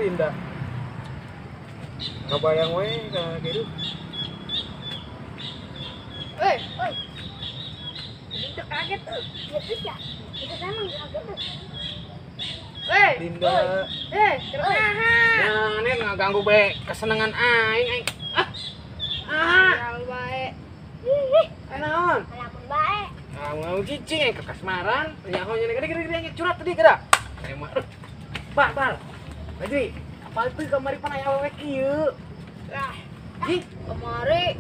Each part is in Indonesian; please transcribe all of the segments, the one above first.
Linda. Kabayang we ka gitu. Oi. Linda kaget tuh. Ya. Itu emang kaget tuh. Linda. Keranahan. Nah, ini ngaganggu bae kesenangan aing. Kalau baik. Naon? Lamun baik. Mau cicing ke kasmaran, ya hanya gede curhat tadi gerak. Saya mah. Bar. Lagi, apa itu kamari pan aya awewe kieu? Lah, kemari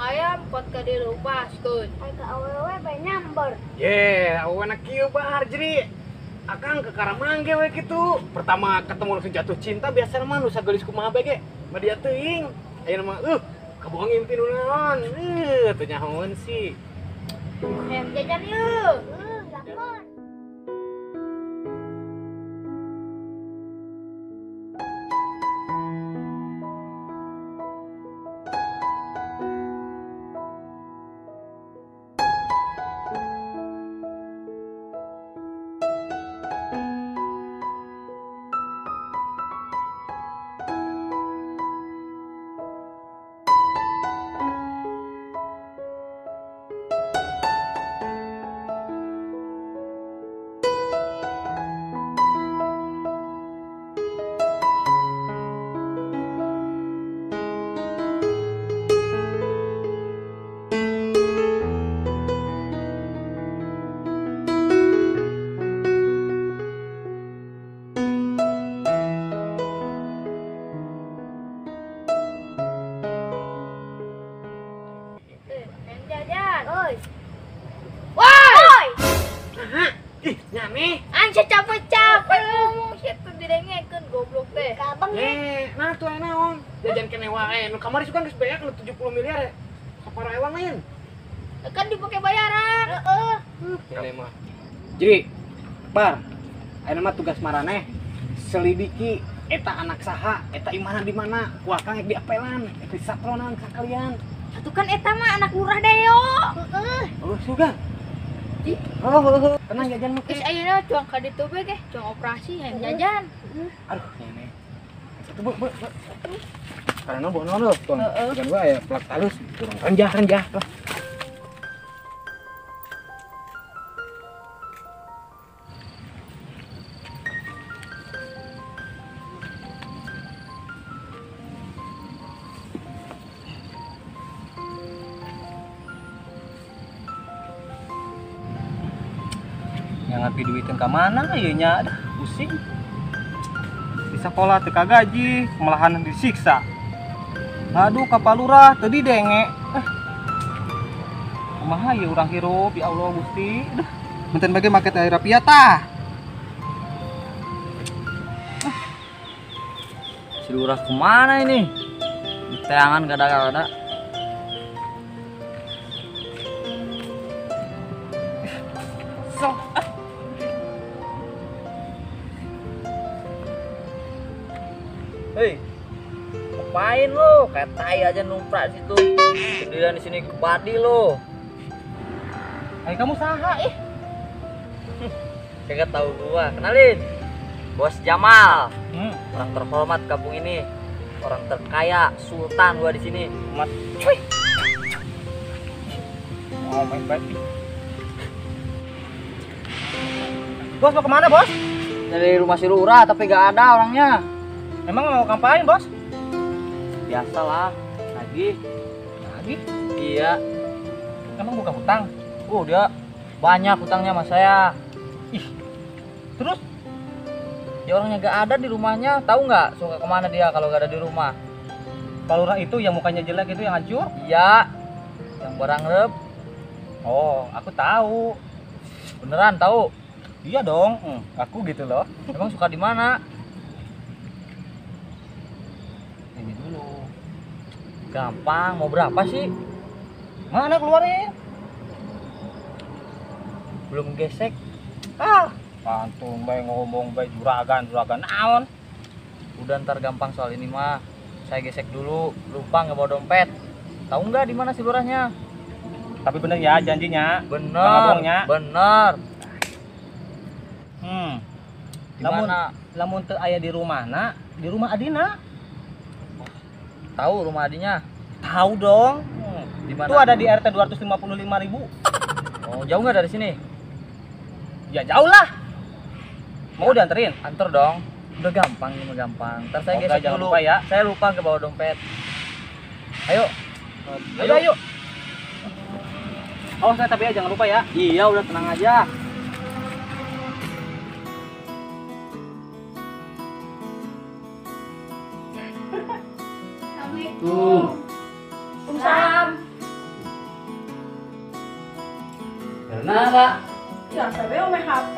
ayam pot ka dilupaskeun. Ai ka awewe bae nyamber. Awewe na kieu bar jadi. Akang ke Karamangge we kitu. Pertama ketemu langsung jatuh cinta biasa mah nu sagelis kumaha bae ge. Mah dia teuing. Ayeuna mah kabohong ngimpi nu naon. Teu nyahoeun sih. Jajan yuk. Lakon. Ih, nyame. Anjir capek-capek ngomong situ didengekeun goblok teh. Kabang Nah tuh naon? Jajan kene wae. Nu kamari suka geus beak nu 70 miliar ya. Sapara ewang lain. Kan dipake bayaran. Heeh. Kene mah. Jadi, Bar, ayeuna mah tugas maraneh selidiki eta anak saha, eta imana di mana, ku akang di apelan, eta satronan sakalian. Atuh kan eta mah anak lurah Deo. Heeh. Oh, suga. Tenang jajan mah. Geus ayeuna cuang ka ditu bae ge, cuang operasi hayang jajan. Aduh, ini. Satu bu. Karena bono lo, tuh. Jangan gua ya plak halus, kurang renjah lah. Yang ngapi duitin ke mana ya nya, aduh pusing. Di sekolah teu kagaji, malahan disiksa. Aduh kapal lurah teu didenge. Kumaha ieu urang hirup ya Allah Gusti. Aduh, benten bage make teh rapia tah. Si lurah kemana ini? Di teangan gada-gada. Sok. Hei, ngapain lo? Kayak tai aja numprak situ. Sendirian di sini kebadi lo. Hai kamu saha ih? Kagak tahu gua. Kenalin, Bos Jamal. Hmm. Orang terhormat kampung ini. Orang terkaya, sultan gua di sini. Mat. Oh, main baik. Bos mau kemana bos? Dari rumah si lurah tapi gak ada orangnya. Emang mau ngapain bos? Biasalah, lagi. Iya. Emang buka hutang? Dia banyak hutangnya sama saya. Ih. Terus? Dia orangnya gak ada di rumahnya. Tahu nggak suka kemana dia kalau gak ada di rumah? Pak Lurah itu yang mukanya jelek itu yang hancur? Iya, yang barang rep. Oh, aku tahu. Beneran tahu? Iya dong. Aku gitu loh. Emang suka di mana? Ini dulu. Gampang. Mau berapa sih? Mana keluarin? Belum gesek. Pantun bae ngomong bae juragan naon? Udah ntar gampang soal ini mah. Saya gesek dulu. Lupa nggak bawa dompet. Tahu nggak di mana si lurahnya? Tapi bener ya janjinya. Bener. Bohongnya. Bener. Di Lamun mana? lamun teu aya di rumahna, di rumah Adina. Tahu rumah adinya? Tahu dong. Di mana? Itu ada di RT 255.000. Oh, jauh nggak dari sini? Ya jauh lah. Mau dianterin? Antar dong. Udah gampang ini, gampang. Ntar saya Oke, gesek jangan dulu. lupa ya. Saya lupa ke bawa dompet. Ayo. Ayo. Oh, saya tapi ya jangan lupa ya. Iya, udah tenang aja. Assalamualaikum. Waalaikumsalam. Karena ada Biasa be main HP.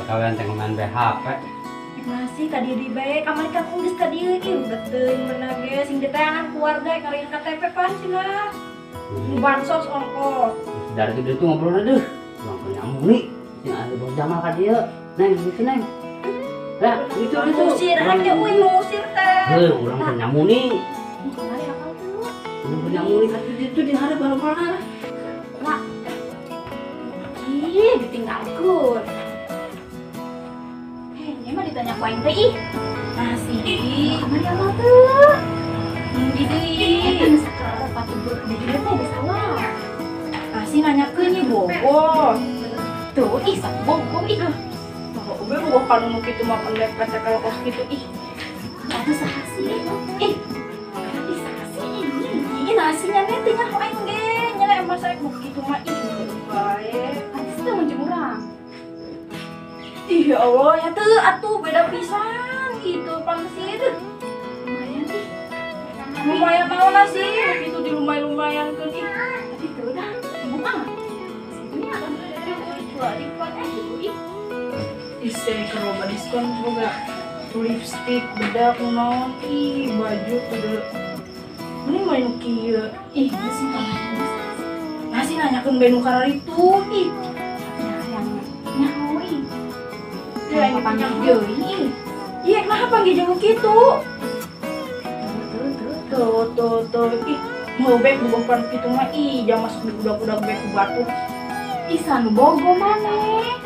kalian tengok main BHP. Masih ka diri bae, kamari ka geus ka dieu ieu udah teuing beuna ge sing ditayangan keluarga kalian KTP pan cenah. Di bansos ongkos. Dari itu tuh ngobrol deh. Orang punya muni. Sing ada bos Jamal ka dieu. Neng, gitu neng. Lah, itu. Ngusir aja euy ngusir teh. Orang punya muni. Kamari akal tuh. Orang punya muni ka itu di hareup bareng-bareng. Wah. Ih, ditinggalkeun. Nya mah ditanya ku aing teh ih. Masih. Kamari akal tuh. Di deui. Eta geus sakara patu beur di dieu teh geus awal. Kasih nanyakeun nya bogor. Tuh, ih sak bogor ih. Ube bogoh kanu nu kitu mah pendek pesek kalau kos kitu ih. Atuh saha sih? Ih. Ih saha sih? Ih, nasinya nih teh nyaho aing ge. Nya emang saek nu kitu mah ih. Bae. Atuh teh mun urang. Ih ya Allah, ya tuh atuh beda pisan gitu pangsit. Lumayan ih. Lumayan naon sih? Begitu di lumayan keun ih. Tapi teu dah, buka. Sebenarnya akan jual di pot ih. Ise kalau diskon juga lipstick bedak naon ih baju kudu ini main kieu ih masih masih nanyakeun benu kararitu ih yang nyaho ih teu aya panggil deui iya kenapa panggil jeung kitu tuh ih mau bek bukan kitu mah ih jam masuk budak-budak bek ku batu ih sanu bogo maneh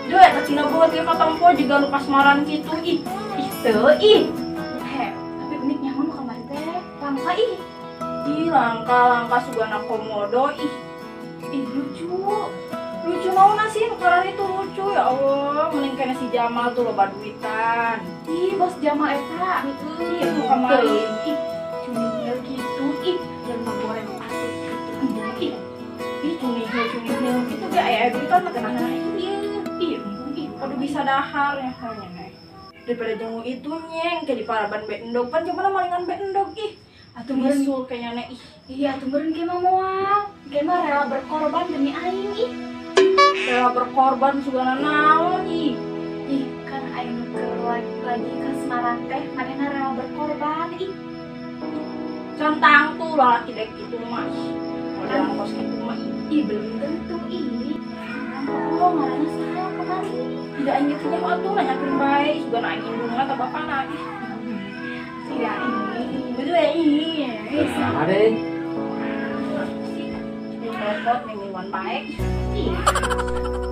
duh, eta cina buat dia katampo juga lu kasmaran gitu ih teu ih tapi unik nyaman kamari teh langka ih langka sugana komodo ih lucu naon sih nukaran itu lucu ya Allah mending kena si Jamal tuh loba duitan ih bos Jamal eta ih nu kamari ih cunihil gitu ih dan goreng atuh gitu ih cunihil gitu ge aya duitan mah kenana ieu aduh bisa dahar ya hanya nih daripada jengu itu nyeng kayak di paraban beendog pan cuman malingan beendog ih atuh bisul kayaknya nih iya atuh meureun ge mah moal ge mah rela berkorban demi aing ih rela berkorban sugana naon ih kan aing lagi kasmaran teh manehna rela berkorban ih centang tuh lalaki dek gitu mah model kos gitu mah ih belum tentu ih oh ngaranna saha kemari tidak ingin punya waktu nanyakin baik juga nanya indung atau bapak lagi tidak ini betul ini Sama deh. repot mingguan baik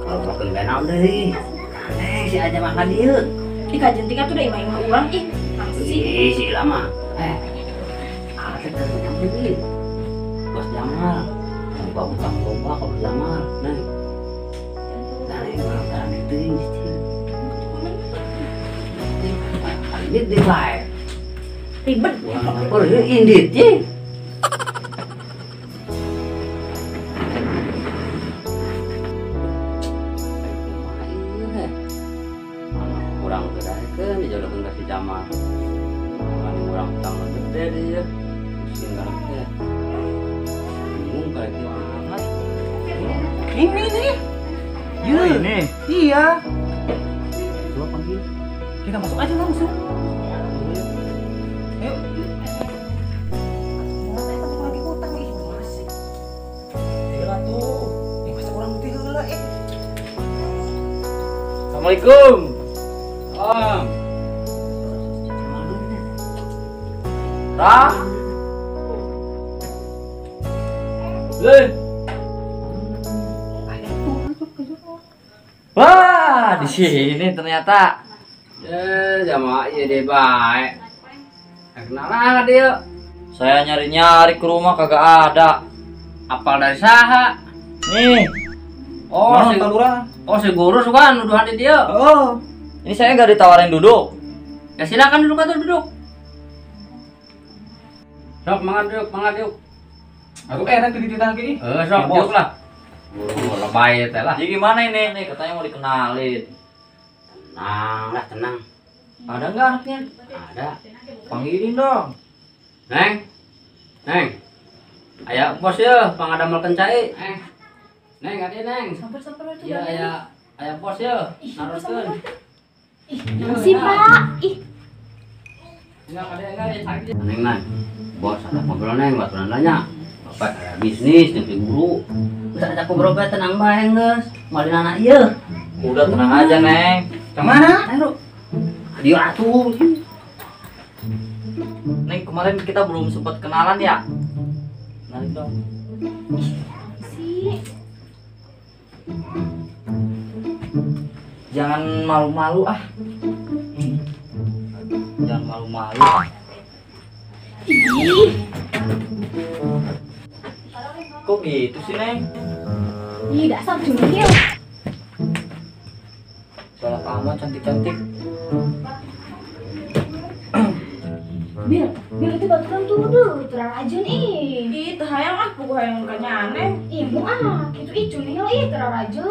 Kalau makan benau deh. Si aja makan dia. ih kajen tinggal tuh udah imah ulang ih langsung sih Si lama. Ada punya muni. Bos Jamal. Buka utang lomba kalau Jamal. Neng. Dari mana itu ini? Ini di live. ribet Oh, indit ya. Kurang gedakeun dijodohkeun ka si Jamal. Kan urang utang gede dia. Pusing kan teh. Bingung ka itu amat. Ini nih. Oh, ini. Iya. Coba panggil. Kita masuk aja langsung. Ayo. Lagi utang ih masih. Heula tuh. Masa orang teh heula Assalamualaikum. Om. Ra. Wah, di sini ternyata. Jamaah iya deh baik. Kenalan dia. Saya nyari-nyari ke rumah kagak ada. Apal dari saha? Nih. Oh, Nah, si Pak Lurah. Oh, si guru kan nuduhan di dia. Oh. Ini saya nggak ditawarin duduk. Ya silakan duduk atau duduk. Sok, mangga duduk. Aku enak dititah lagi. Sok duduk lah. Guru lebay teh lah. Jadi gimana ini? Nih katanya mau dikenalin. Tenang lah, tenang. Ada nggak anaknya? Ada. Panggilin dong. Neng. Aya bos ya, pangadamel kencai. Neng, ada Neng. Sabar itu. Iya, aya bos ya. Naroskeun. Ih, sih Pak. Ih, Neng, bos ada ngobrol Neng, baturan nanya. Bapak ada bisnis jeung guru. Bisa ajak ngobrol bae tenang bae geus. Malin anak ieu. Udah tenang aja, Neng. Kemana? Ayo. Dia atuh. Neng, kemarin kita belum sempat kenalan ya? Kenalin dong. sih. Jangan malu-malu ah. Jangan malu-malu. Ih, Kok gitu sih, Neng? ih dasar cungkil. Galak amat cantik-cantik. Bil itu baturan tuh deh, terang aja ih. Ih, teu hayang ah, buku hayang kanya aneh. Ih, mau ah, gitu ih cunil ih terang aja.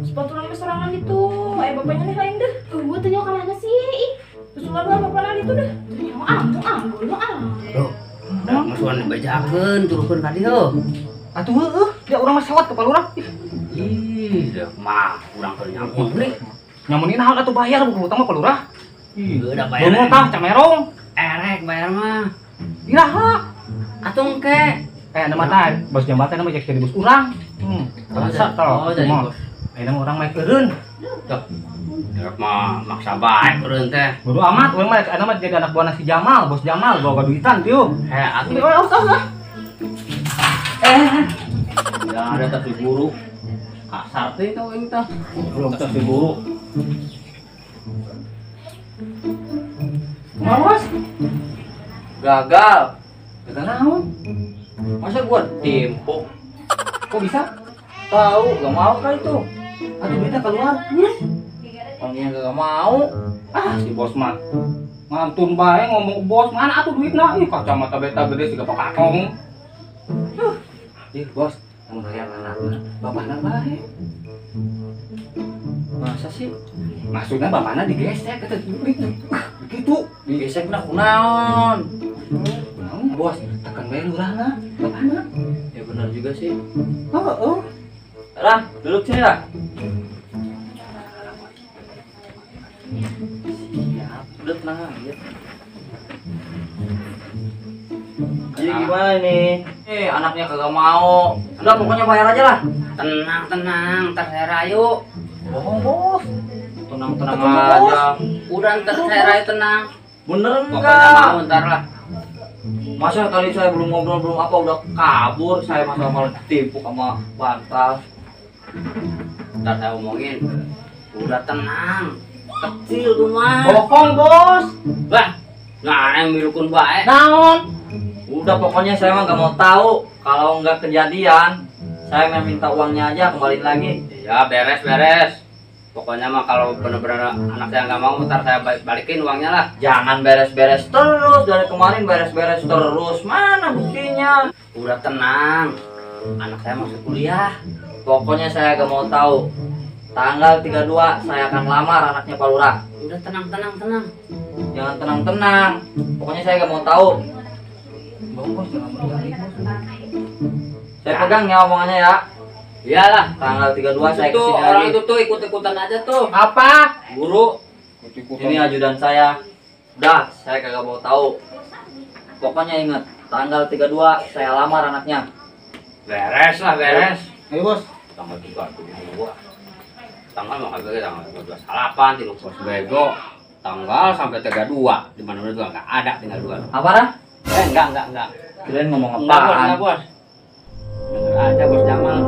Sepatu nang serangan itu, bapaknya nih hayang deh. Tanya kemana sih? Ih, Susulan lah bapak itu deh. tanya dulu ah. Loh, da masukan dibajakeun, turunkeun ka dieu. Atuh heueuh, dia urang mah sewat ke Pak Lurah. Ih, dah mah urang keur nyamun deui. Nyamunin hal atuh bayar buku utang mah Pak Lurah. Udah Bayar bayar. tah camerong. Erek bayar mah. Iraha. Atuh engke. Nama teh bos jambatan nama jadi bos urang. Terasa Oh, jadi bos. Ayeuna urang mah eureun. Erek mah maksa bae eureun teh. Bodo amat, urang mah anu mah jadi anak buahna si Jamal, bos Jamal boga duitan tieu. Atuh. Ya ada tapi guru. Kasar teh itu aing teh. Belum teh si guru. Mawas, Gagal. kata naon? Masa gua timpuk? Kok bisa? Tahu, gak mau kan itu. Atuh beta keluar. Orangnya gak mau. Ah, si bos mah ngantun bae ngomong bos, mana atuh duitna? Ih, kacamata beta gede siga pakakong. Ih, bos, mun hayang anakna, bapakna bae. Masa sih? Maksudnya bapakna digesek kata gitu. Digesek nak kunaon? Naon, bos, tekan bae lurahna, bapakna. Ya benar juga sih. Heeh. Rah, duduk sini lah. Siap, udah tenang aja. Jadi gimana nih? Anaknya kagak mau. Udah pokoknya bayar aja lah. Tenang, entar saya rayu. Bohong, bos. Tenang-tenang Tenang, aja. Udah entar saya rayu tenang. Bener Pokoknya enggak? mau entar lah. Masa tadi saya belum ngobrol belum apa udah kabur, saya malah ditipu sama bantal. Entar saya omongin. Udah tenang. Kecil tuh mah. Bohong, bos. Bah, nah yang milukun bae. Naon? Udah pokoknya saya mah gak mau tahu. Kalau nggak kejadian, saya mau minta uangnya aja kembaliin lagi. Ya beres. Pokoknya mah kalau bener-bener anak saya nggak mau, ntar saya balikin uangnya lah. Jangan beres-beres terus, dari kemarin beres-beres terus. Mana buktinya? Udah tenang. Anak saya masuk kuliah. Pokoknya saya gak mau tahu. Tanggal 32 saya akan lamar anaknya Pak Lurah. Udah tenang. Jangan tenang-tenang. Pokoknya saya gak mau tahu. Bos, jangan berani, bos. Saya pegang ya omongannya ya. Iyalah. Tanggal 32 saya Itu kesini orang lagi. itu tuh ikut-ikutan aja tuh. Apa? Guru, ini ajudan saya. Udah, saya kagak mau tahu. Pokoknya ingat, tanggal 32 saya lamar anaknya. Beres. Ayo, bos. Tanggal 32. Tanggal mah kagak tanggal 28 di bos bego. Tanggal sampai 32. Di mana-mana juga enggak ada tinggal 2. Apa dah? Enggak. Kalian ngomong Enggak, apaan? bos. Denger aja bos Jamal.